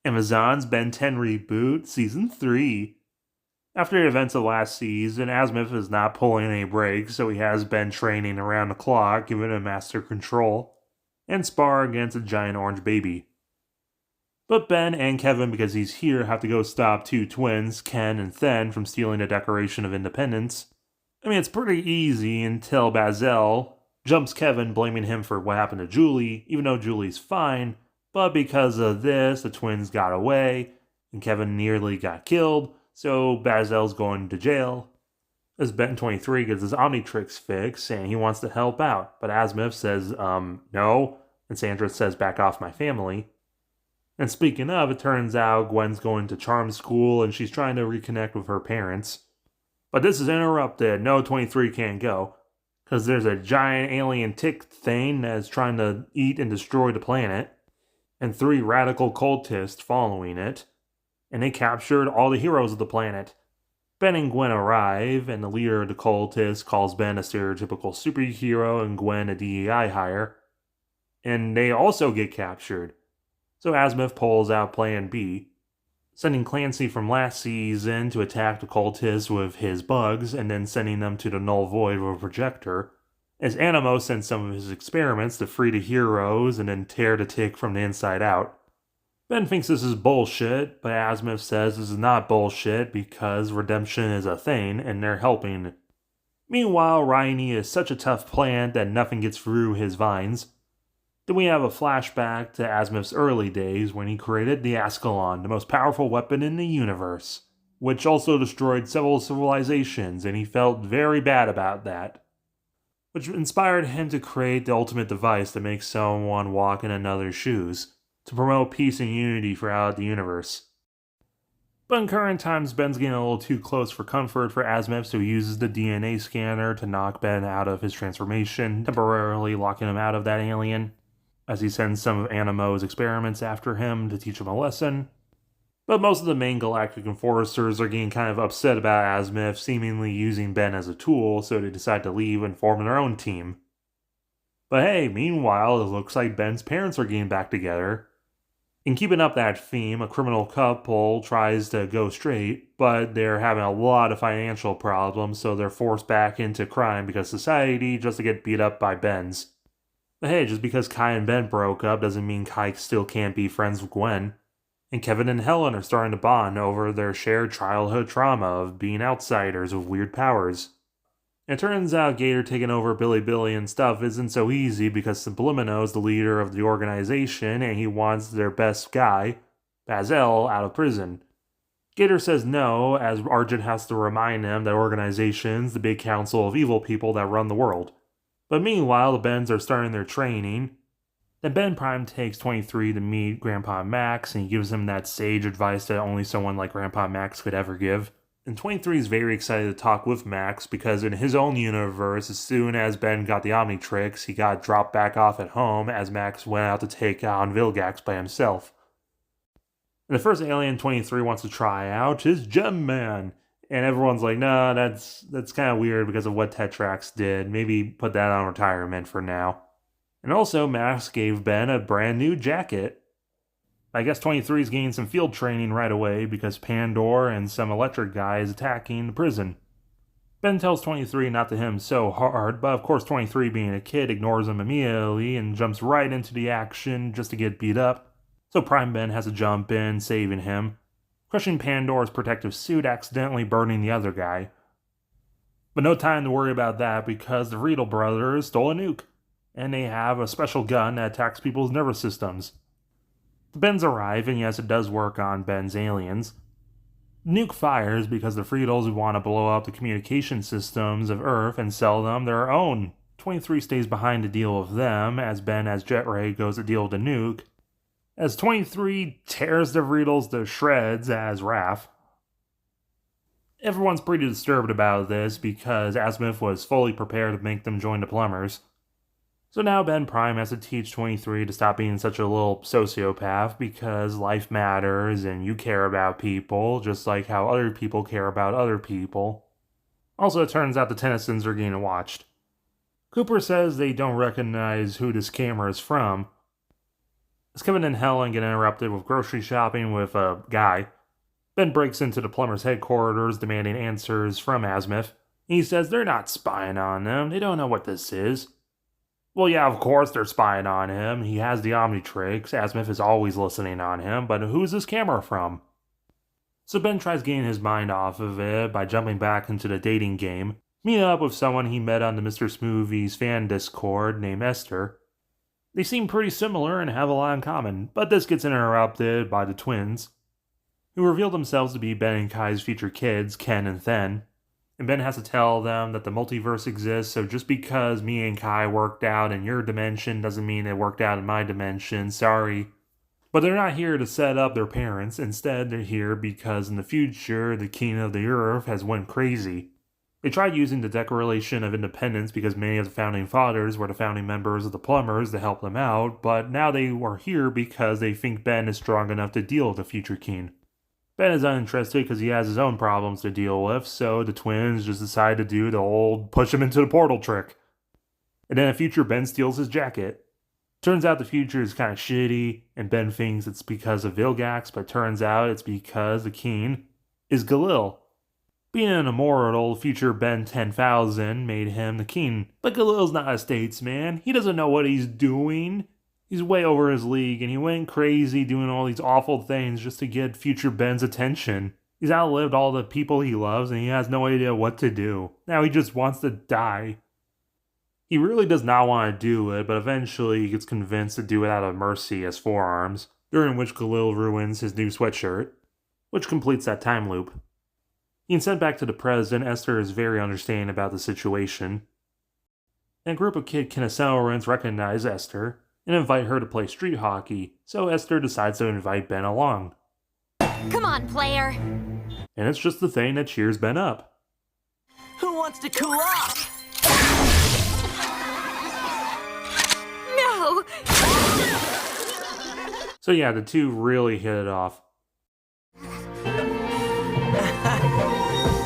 Amazon's Ben 10 reboot, Season 3. After the events of last season, Azimuth is not pulling any breaks, so he has Ben training around the clock, giving him master control, and spar against a giant orange baby. But Ben and Kevin, because he's here, have to go stop two twins, Ken and Then, from stealing the Declaration of Independence. I mean, it's pretty easy until Bazel jumps Kevin, blaming him for what happened to Julie, even though Julie's fine. But because of this, the twins got away, and Kevin nearly got killed, so Bazel's going to jail. As Ben 23 gets his Omnitrix fix, and he wants to help out, but Azimuth says, no, and Sandra says, back off my family. And speaking of, it turns out Gwen's going to charm school, and she's trying to reconnect with her parents. But this is interrupted. No, 23 can't go, because there's a giant alien tick thing that's trying to eat and destroy the planet, and 3 radical cultists following it, and they captured all the heroes of the planet. Ben and Gwen arrive, and the leader of the cultists calls Ben a stereotypical superhero and Gwen a DEI hire, and they also get captured. So Azimuth pulls out Plan B, sending Clancy from last season to attack the cultists with his bugs, and then sending them to the null void with a projector, as Animo sends some of his experiments to free the heroes and then tear the tick from the inside out. Ben thinks this is bullshit, but Azimuth says this is not bullshit because redemption is a thing and they're helping. Meanwhile, Rhiney is such a tough plant that nothing gets through his vines. Then we have a flashback to Azimuth's early days when he created the Ascalon, the most powerful weapon in the universe, which also destroyed several civilizations, and he felt very bad about that, which inspired him to create the ultimate device that makes someone walk in another's shoes, to promote peace and unity throughout the universe. But in current times, Ben's getting a little too close for comfort for Azimuth, so he uses the DNA scanner to knock Ben out of his transformation, temporarily locking him out of that alien, as he sends some of Animo's experiments after him to teach him a lesson. But most of the main galactic enforcers are getting kind of upset about Azimuth seemingly using Ben as a tool, so they decide to leave and form their own team. But hey, meanwhile, it looks like Ben's parents are getting back together. In keeping up that theme, a criminal couple tries to go straight, but they're having a lot of financial problems, so they're forced back into crime because society just to get beat up by Ben's. But hey, just because Kai and Ben broke up doesn't mean Kai still can't be friends with Gwen. And Kevin and Helen are starting to bond over their shared childhood trauma of being outsiders with weird powers. It turns out Gator taking over Billy and stuff isn't so easy because Sublimino is the leader of the organization and he wants their best guy, Bazel, out of prison. Gator says no, as Argent has to remind him that organization's the big council of evil people that run the world. But meanwhile, the Bens are starting their training. Then Ben Prime takes 23 to meet Grandpa Max, and he gives him that sage advice that only someone like Grandpa Max could ever give. And 23 is very excited to talk with Max because in his own universe, as soon as Ben got the Omnitrix, he got dropped back off at home as Max went out to take on Vilgax by himself. And the first alien 23 wants to try out is Gem Man. And everyone's like, nah, that's kind of weird because of what Tetrax did. Maybe put that on retirement for now. And also, Max gave Ben a brand new jacket. I guess 23 is getting some field training right away because Pandor and some electric guy is attacking the prison. Ben tells 23 not to hit him so hard, but of course 23 being a kid ignores him immediately and jumps right into the action just to get beat up. So Prime Ben has to jump in, saving him, crushing Pandor's protective suit, accidentally burning the other guy. But no time to worry about that because the Riedel brothers stole a nuke, and they have a special gun that attacks people's nervous systems. The Bens arrive, and yes, it does work on Ben's aliens. The nuke fires because the Friedels want to blow up the communication systems of Earth and sell them their own. 23 stays behind to deal with them, as Ben as Jet Ray goes to deal with the nuke, as 23 tears the Friedels to shreds as Raph. Everyone's pretty disturbed about this because Azimuth was fully prepared to make them join the plumbers. So now Ben Prime has to teach 23 to stop being such a little sociopath because life matters and you care about people just like how other people care about other people. Also, it turns out the Tennysons are getting watched. Cooper says they don't recognize who this camera is from. As Kevin and Helen get interrupted with grocery shopping with a guy, Ben breaks into the plumber's headquarters demanding answers from Azimuth. He says they're not spying on them, they don't know what this is. Well, yeah, of course they're spying on him. He has the Omnitrix. Azimuth is always listening on him, but who's this camera from? So Ben tries getting his mind off of it by jumping back into the dating game, meeting up with someone he met on the Mr. Smoothies fan Discord named Ester. They seem pretty similar and have a lot in common, but this gets interrupted by the twins, who reveal themselves to be Ben and Kai's future kids, Ken and Then. And Ben has to tell them that the multiverse exists, so just because me and Kai worked out in your dimension doesn't mean it worked out in my dimension, sorry. But they're not here to set up their parents, instead they're here because in the future the king of the earth has went crazy. They tried using the Declaration of Independence because many of the founding fathers were the founding members of the plumbers to help them out, but now they are here because they think Ben is strong enough to deal with the future king. Ben is uninterested because he has his own problems to deal with, so the twins just decide to do the old push him into the portal trick. And then a future Ben steals his jacket. Turns out the future is kind of shitty, and Ben thinks it's because of Vilgax, but turns out it's because the king is Galil. Being an immortal, future Ben 10,000 made him the king, but Galil's not a statesman. He doesn't know what he's doing. He's way over his league, and he went crazy doing all these awful things just to get future Ben's attention. He's outlived all the people he loves, and he has no idea what to do. Now he just wants to die. He really does not want to do it, but eventually he gets convinced to do it out of mercy as forearms, during which Galil ruins his new sweatshirt, which completes that time loop. Being sent back to the present, Ester is very understanding about the situation. And a group of kid Kennesaurans recognize Ester and invite her to play street hockey, so Ester decides to invite Ben along. Come on, player! And it's just the thing that cheers Ben up. Who wants to cool off? No! So yeah, the two really hit it off.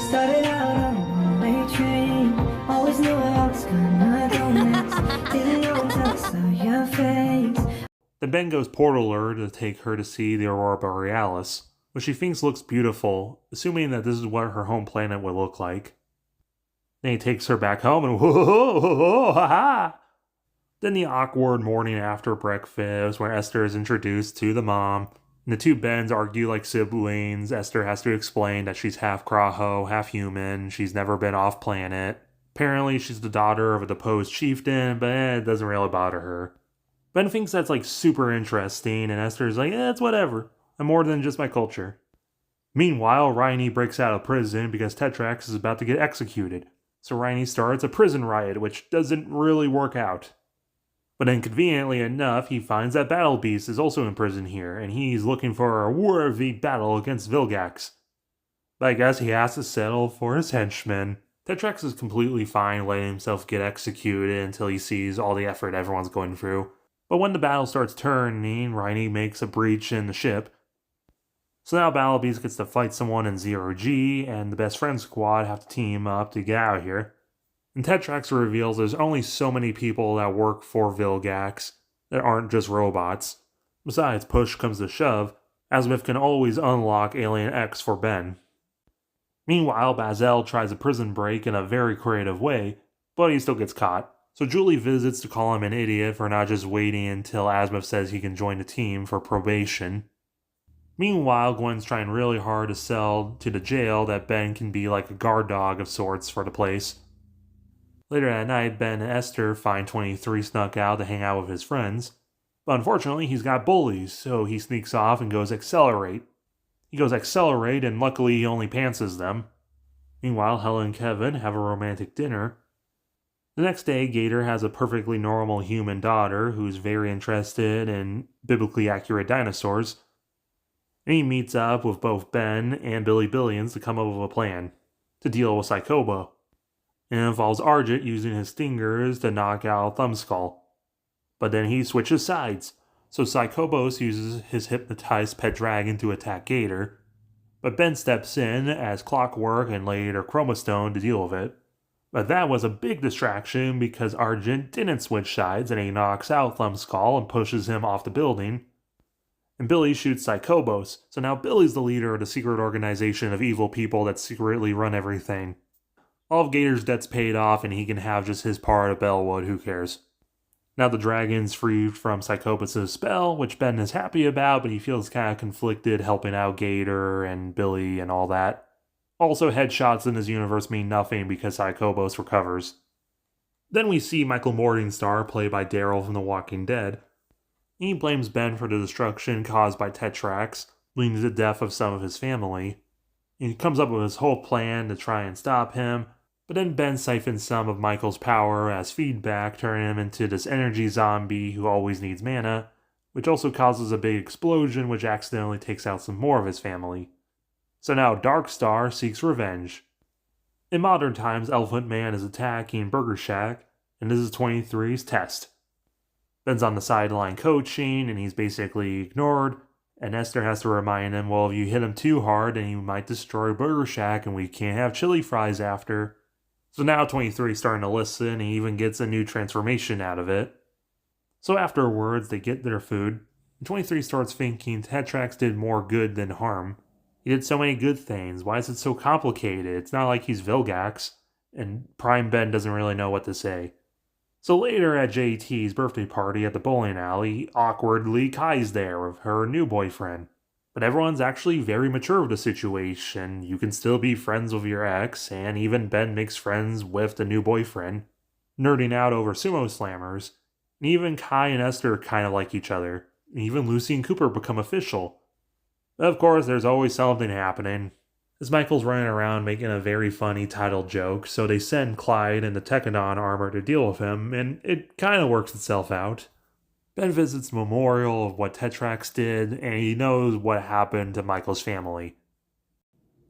Started out on a one-way train. Always knew I was gonna go next. Didn't know until I saw your face. Then Ben goes portaler to take her to see the Aurora Borealis, which she thinks looks beautiful, assuming that this is what her home planet would look like. Then he takes her back home and whoa, ha ha! Then the awkward morning after breakfast where Ester is introduced to the mom. And the two Bens argue like siblings. Ester has to explain that she's half Kraho, half human. She's never been off planet. Apparently she's the daughter of a deposed chieftain, but it doesn't really bother her. Ben thinks that's like super interesting, and Esther's like, it's whatever. I'm more than just my culture. Meanwhile, Rainy breaks out of prison because Tetrax is about to get executed. So Rainy starts a prison riot, which doesn't really work out. But inconveniently enough, he finds that Battle Beast is also in prison here, and he's looking for a worthy battle against Vilgax. But I guess he has to settle for his henchmen. Tetrax is completely fine letting himself get executed until he sees all the effort everyone's going through. But when the battle starts turning, Rainy makes a breach in the ship. So now Battle Beast gets to fight someone in Zero-G, and the Best Friend Squad have to team up to get out of here. And Tetrax reveals there's only so many people that work for Vilgax that aren't just robots. Besides, push comes to shove, Azimuth can always unlock Alien X for Ben. Meanwhile, Bazel tries a prison break in a very creative way, but he still gets caught. So Julie visits to call him an idiot for not just waiting until Azimuth says he can join the team for probation. Meanwhile, Gwen's trying really hard to sell to the jail that Ben can be like a guard dog of sorts for the place. Later that night, Ben and Ester find 23 snuck out to hang out with his friends. But unfortunately, he's got bullies, so he sneaks off and goes accelerate. He goes accelerate, and luckily he only pantses them. Meanwhile, Helen and Kevin have a romantic dinner. The next day, Gator has a perfectly normal human daughter who's very interested in biblically accurate dinosaurs. And he meets up with both Ben and Billy Billions to come up with a plan to deal with Psychobo. It involves Argent using his stingers to knock out Thumbskull. But then he switches sides, so Psychobos uses his hypnotized pet dragon to attack Gator, but Ben steps in as Clockwork and later Chromastone to deal with it. But that was a big distraction because Argent didn't switch sides and he knocks out Thumbskull and pushes him off the building, and Billy shoots Psychobos, so now Billy's the leader of the secret organization of evil people that secretly run everything. All of Gator's debts paid off, and he can have just his part of Bellwood, who cares? Now the dragon's free from Psychobos' spell, which Ben is happy about, but he feels kind of conflicted helping out Gator and Billy and all that. Also, headshots in his universe mean nothing because Psychobos recovers. Then we see Michael Morningstar, played by Daryl from The Walking Dead. He blames Ben for the destruction caused by Tetrax, leading to the death of some of his family. He comes up with his whole plan to try and stop him, but then Ben siphons some of Michael's power as feedback, turning him into this energy zombie who always needs mana, which also causes a big explosion which accidentally takes out some more of his family. So now Darkstar seeks revenge. In modern times, Elephant Man is attacking Burger Shack, and this is 23's test. Ben's on the sideline coaching, and he's basically ignored, and Ester has to remind him, well, if you hit him too hard, then you might destroy Burger Shack, and we can't have chili fries after. So now 23 is starting to listen, and he even gets a new transformation out of it. So afterwards, they get their food, and 23 starts thinking Tetrax did more good than harm. He did so many good things, why is it so complicated? It's not like he's Vilgax, and Prime Ben doesn't really know what to say. So later at JT's birthday party at the bowling alley, awkwardly Kai's there with her new boyfriend. But everyone's actually very mature with the situation. You can still be friends with your ex, and even Ben makes friends with the new boyfriend, nerding out over sumo slammers. And even Kai and Esther kind of like each other. And even Lucy and Cooper become official. But of course, there's always something happening. As Michael's running around making a very funny title joke, so they send Clyde in the Technodon armor to deal with him, and it kind of works itself out. Ben visits the memorial of what Tetrax did, and he knows what happened to Michael's family.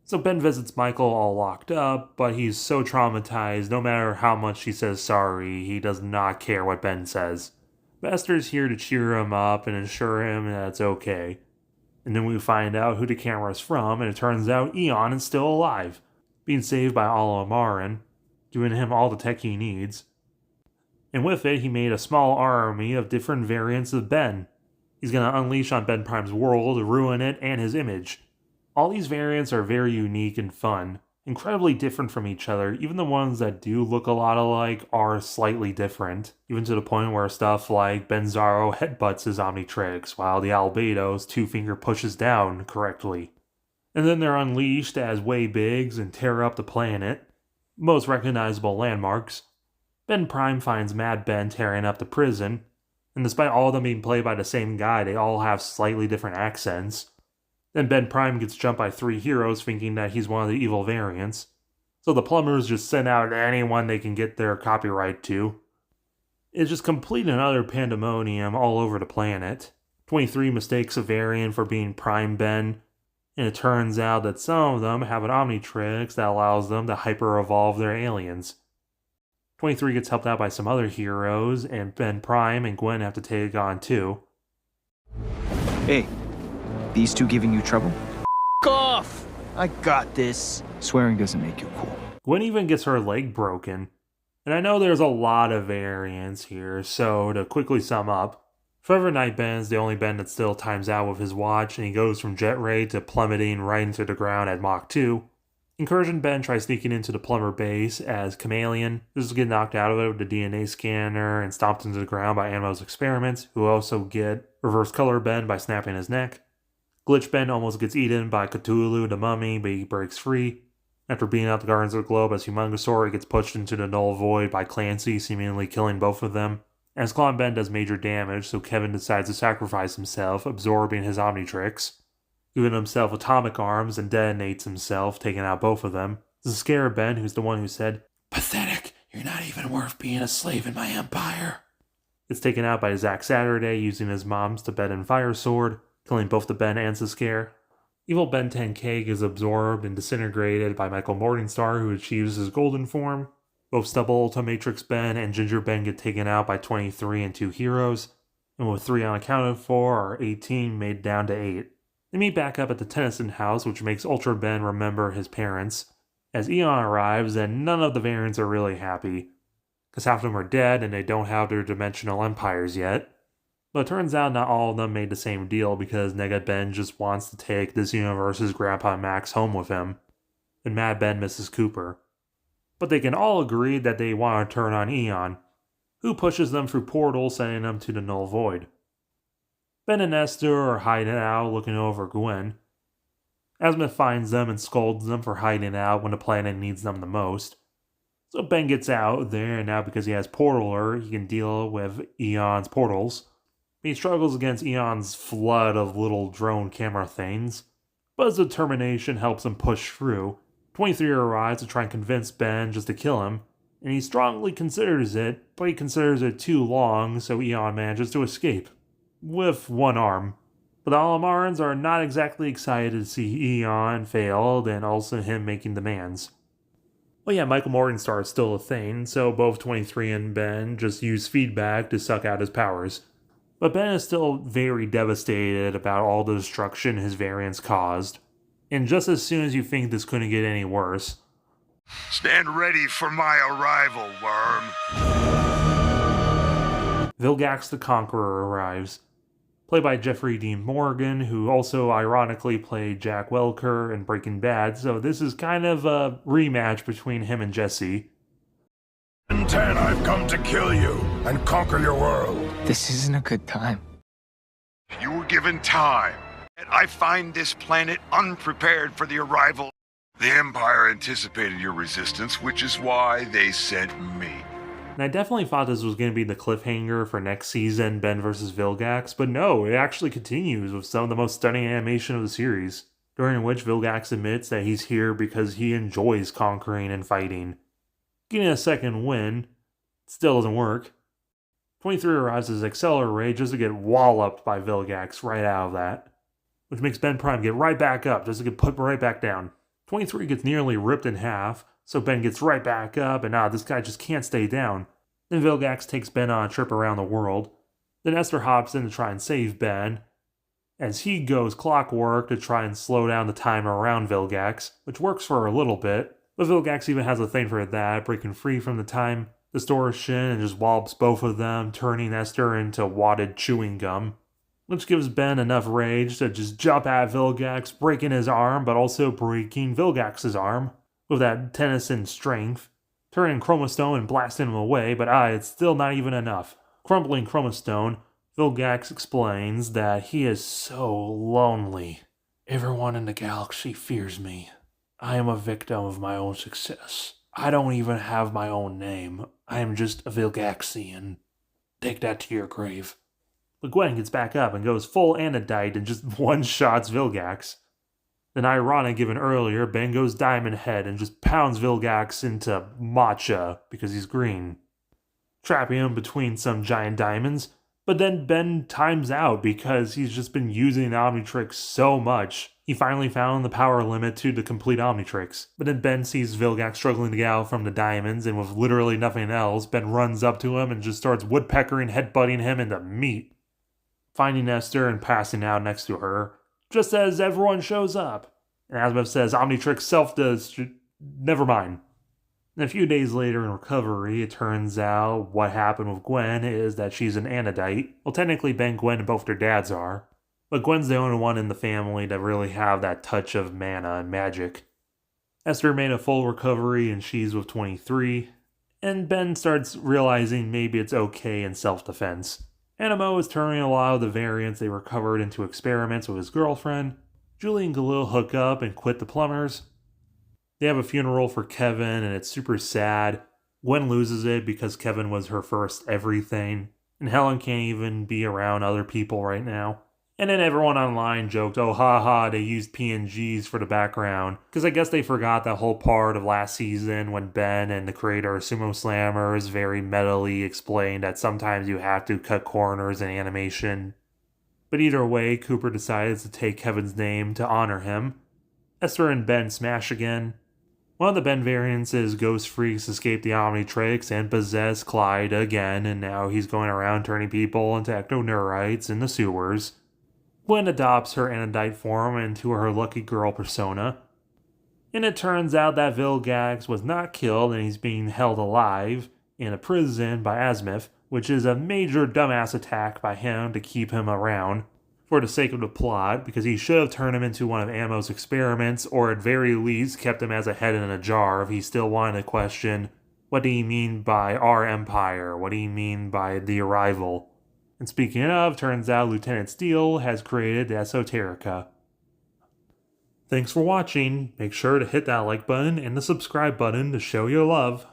So Ben visits Michael all locked up, but he's so traumatized, no matter how much he says sorry, he does not care what Ben says. But Esther's here to cheer him up and assure him that it's okay. And then we find out who the camera's from, and it turns out Eon is still alive, being saved by Alamarin, giving him all the tech he needs. And with it, he made a small army of different variants of Ben. He's going to unleash on Ben Prime's world, ruin it, and his image. All these variants are very unique and fun, incredibly different from each other. Even the ones that do look a lot alike are slightly different, even to the point where stuff like Benzaro headbutts his Omnitrix, while the Albedo's two-finger pushes down correctly. And then they're unleashed as way bigs and tear up the planet. Most recognizable landmarks. Ben Prime finds Mad Ben tearing up the prison, and despite all of them being played by the same guy, they all have slightly different accents. Then Ben Prime gets jumped by 3 heroes thinking that he's one of the evil variants. So the plumbers just send out anyone they can get their copyright to. It's just complete and utter pandemonium all over the planet. 23 mistakes a variant for being Prime Ben, and it turns out that some of them have an Omnitrix that allows them to hyper-evolve their aliens. 23 gets helped out by some other heroes, and Ben Prime and Gwen have to take on too. Hey, these two giving you trouble? F*** off! I got this. Swearing doesn't make you cool. Gwen even gets her leg broken. And I know there's a lot of variants here, so to quickly sum up, Forever Night Ben's the only Ben that still times out with his watch, and he goes from jet ray to plummeting right into the ground at Mach 2. Incursion Ben tries sneaking into the plumber base as Chameleon. This will get knocked out of it with the DNA scanner and stomped into the ground by Animo's experiments, who also get Reverse Color Ben by snapping his neck. Glitch Ben almost gets eaten by Cthulhu the Mummy, but he breaks free. After beating out the Guardians of the Globe as Humongosaur, he gets pushed into the Null Void by Clancy, seemingly killing both of them. As Clon Ben does major damage, so Kevin decides to sacrifice himself, absorbing his Omnitrix, giving himself atomic arms, and detonates himself, taking out both of them. This is Scarab Ben, who's the one who said, "Pathetic, you're not even worth being a slave in my empire." It's taken out by Zack Saturday, using his mom's Tibetan fire sword, killing both the Ben and Scare. Evil Ben 10K is absorbed and disintegrated by Michael Morningstar, who achieves his golden form. Both Stubble Ultimatrix Ben and Ginger Ben get taken out by 23 and 2 heroes, and with 3 unaccounted for, our 18 made down to 8. They meet back up at the Tennyson house, which makes Ultra Ben remember his parents. As Eon arrives, and none of the variants are really happy, because half of them are dead and they don't have their dimensional empires yet. But it turns out not all of them made the same deal because Nega Ben just wants to take this universe's Grandpa Max home with him, and Mad Ben misses Cooper. But they can all agree that they want to turn on Eon, who pushes them through portals sending them to the Null Void. Ben and Ester are hiding out looking over Gwen. Azimuth finds them and scolds them for hiding out when the planet needs them the most. So Ben gets out there, and now because he has Portaler, he can deal with Eon's portals. He struggles against Eon's flood of little drone camera things, but his determination helps him push through. 23 arrives to try and convince Ben just to kill him, and he strongly considers it, but he considers it too long, so Eon manages to escape. With one arm. But the Alamarans are not exactly excited to see Eon failed and also him making demands. Well, yeah, Michael Morningstar is still a thing, so both 23 and Ben just use feedback to suck out his powers. But Ben is still very devastated about all the destruction his variants caused. And just as soon as you think this couldn't get any worse, stand ready for my arrival, worm. Vilgax the Conqueror arrives. Played by Jeffrey Dean Morgan, who also ironically played Jack Welker in Breaking Bad, so this is kind of a rematch between him and Jesse. In 10, I've come to kill you and conquer your world. This isn't a good time. You were given time, and I find this planet unprepared for the arrival. The Empire anticipated your resistance, which is why they sent me. And I definitely thought this was going to be the cliffhanger for next season, Ben vs. Vilgax, but no, it actually continues with some of the most stunning animation of the series, during which Vilgax admits that he's here because he enjoys conquering and fighting. Getting a second win still doesn't work. 23 arrives as Accelerate just to get walloped by Vilgax right out of that, which makes Ben Prime get right back up just to get put right back down. 23 gets nearly ripped in half, so Ben gets right back up, and this guy just can't stay down. Then Vilgax takes Ben on a trip around the world. Then Ester hops in to try and save Ben, as he goes clockwork to try and slow down the time around Vilgax, which works for a little bit. But Vilgax even has a thing for that, breaking free from the time distortion and just wallops both of them, turning Ester into wadded chewing gum. Which gives Ben enough rage to just jump at Vilgax, breaking his arm, but also breaking Vilgax's arm with that Tennyson strength, turning Chromostone and blasting him away, but it's still not even enough. Crumbling Chromostone, Vilgax explains that he is so lonely. Everyone in the galaxy fears me. I am a victim of my own success. I don't even have my own name. I am just a Vilgaxian. Take that to your grave. But Gwen gets back up and goes full Anodite and just one-shots Vilgax. Then ironic given earlier, Ben goes Diamond Head and just pounds Vilgax into matcha because he's green, trapping him between some giant diamonds. But then Ben times out because he's just been using Omnitrix so much. He finally found the power limit to the complete Omnitrix. But then Ben sees Vilgax struggling to get out from the diamonds, and with literally nothing else, Ben runs up to him and just starts woodpeckering, headbutting him into meat, finding Ester and passing out next to her, just as everyone shows up. And Azimuth says, Omnitrix self-destruct. Never mind. And a few days later in recovery, it turns out what happened with Gwen is that she's an Anodite. Well, technically Ben, Gwen, and both their dads are. But Gwen's the only one in the family that really have that touch of mana and magic. Ester made a full recovery and she's with 23. And Ben starts realizing maybe it's okay in self-defense. Animo is turning a lot of the variants they recovered into experiments with his girlfriend. Julie and Galil hook up and quit the plumbers. They have a funeral for Kevin and it's super sad. Gwen loses it because Kevin was her first everything. And Helen can't even be around other people right now. And then everyone online joked, oh haha, they used PNGs for the background. Because I guess they forgot that whole part of last season when Ben and the creator of Sumo Slammers very metally explained that sometimes you have to cut corners in animation. But either way, Cooper decides to take Kevin's name to honor him. Ester and Ben smash again. One of the Ben variants is Ghost Freaks escape the Omnitrix and possess Clyde again, and now he's going around turning people into ectoneurites in the sewers. Gwen adopts her Anodite form into her lucky girl persona. And it turns out that Vilgax was not killed and he's being held alive in a prison by Azimuth, which is a major dumbass attack by him to keep him around for the sake of the plot, because he should have turned him into one of Ammo's experiments, or at very least kept him as a head in a jar if he still wanted to question, what do you mean by our empire? What do you mean by the arrival? And speaking of, turns out Lieutenant Steele has created the Esoterica. Thanks for watching. Make sure to hit that like button and the subscribe button to show your love.